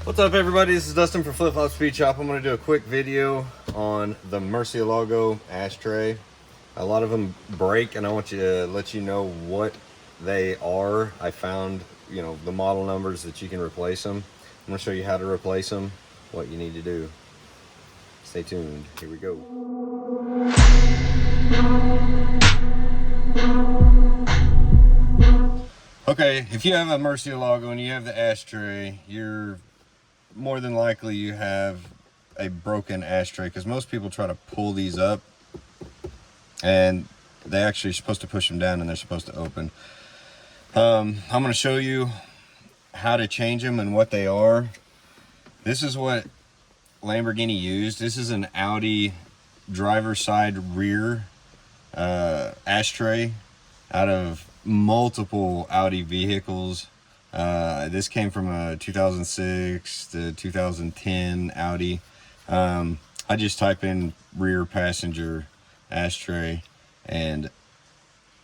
What's up, everybody? This is Dustin from Flip Flop Speed Shop. I'm going to do a quick video on the Murcielago Ashtray. A lot of them break, and I want to let you know what they are. I found, the model numbers that you can replace them. I'm going to show you how to replace them, what you need to do. Stay tuned. Here we go. Okay, if you have a Murcielago and you have the ashtray, you're more than likely you have a broken ashtray, because most people try to pull these up and they actually are supposed to push them down and they're supposed to open. I'm going to show you how to change them and what they are. This is what Lamborghini used. This is an Audi driver's side rear ashtray out of multiple Audi vehicles. This came from a 2006 to 2010 Audi. I just type in rear passenger ashtray and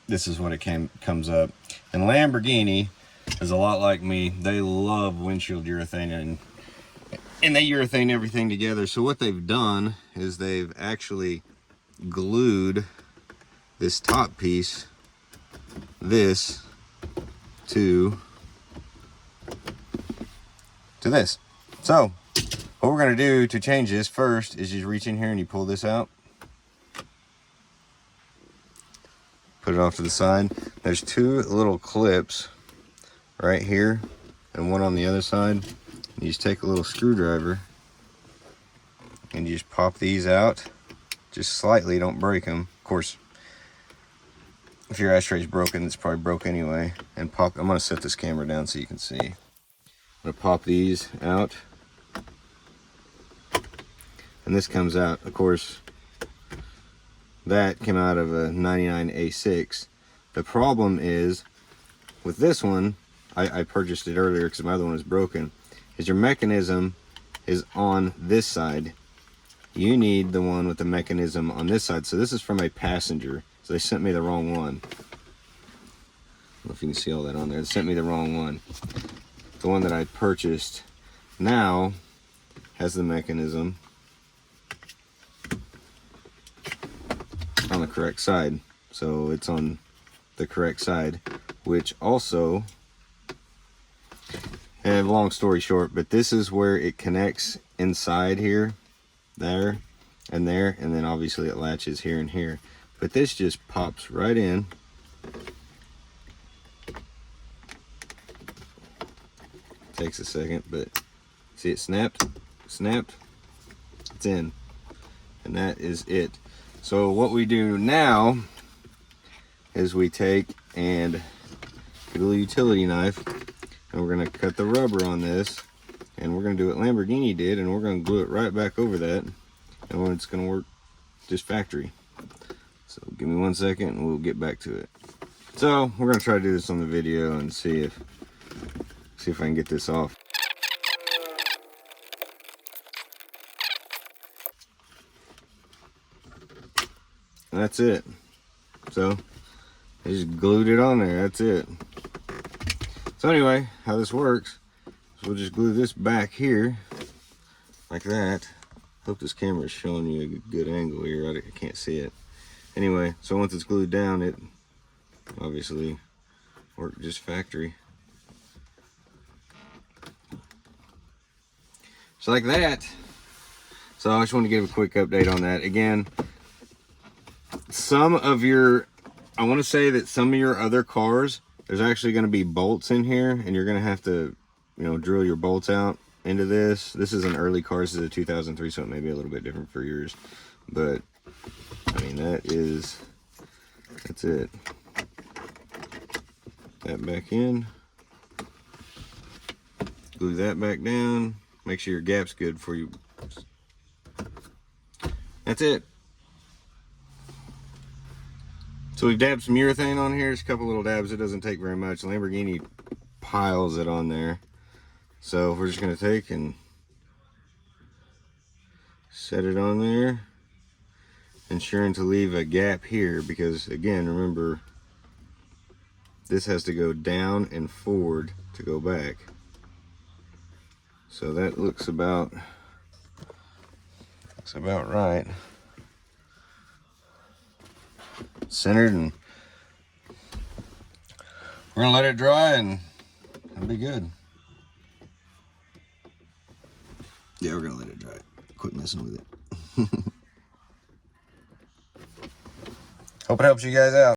this is what it comes up. And Lamborghini is a lot like me. They love windshield urethane and they urethane everything together. So what they've done is they've actually glued this top piece, this, to this. So what we're going to do to change this first is just reach in here and you pull this out, put it off to the side. There's two little clips right here and one on the other side. You just take a little screwdriver and you just pop these out just slightly, don't break them. Of course, if your ashtray is broken, it's probably broke anyway. And pop, I'm going to set this camera down so you can see. I'm going to pop these out and this comes out. Of course, that came out of a 99 A6. The problem is with this one, I purchased it earlier because my other one was broken, is your mechanism is on this side. You need the one with the mechanism on this side. So this is from a passenger. So they sent me the wrong one. I don't know if you can see all that on there. They sent me the wrong one. The one that I purchased now has the mechanism on the correct side. So it's on the correct side, which also, and long story short, but this is where it connects inside here, there, and then obviously it latches here and here. But this just pops right in. Takes a second, but see it snapped, it's in, and that is it. So what we do now is we take and get a little utility knife and we're going to cut the rubber on this, and we're going to do what Lamborghini did, and we're going to glue it right back over that, and it's going to work just factory. So give me 1 second and we'll get back to it. So we're going to try to do this on the video and see if I can get this off. And that's it. So I just glued it on there. That's it. So anyway, how this works is we'll just glue this back here like that. Hope this camera is showing you a good angle here. I can't see it. Anyway, so once it's glued down, it obviously worked just factory. So like that. So I just want to give a quick update on that. Again, I want to say that some of your other cars, there's actually going to be bolts in here, and you're going to have to, drill your bolts out into this. This is an early car. This is a 2003, so it may be a little bit different for yours. But, I mean, that's it. That back in. Glue that back down. Make sure your gap's good for you. That's it. So we've dabbed some urethane on here. Just a couple little dabs. It doesn't take very much. Lamborghini piles it on there. So we're just going to take and set it on there, ensuring to leave a gap here, because again, remember, this has to go down and forward to go back. So that looks about right. Centered, and we're gonna let it dry and it'll be good. Yeah, we're gonna let it dry. Quit messing with it. Hope it helps you guys out.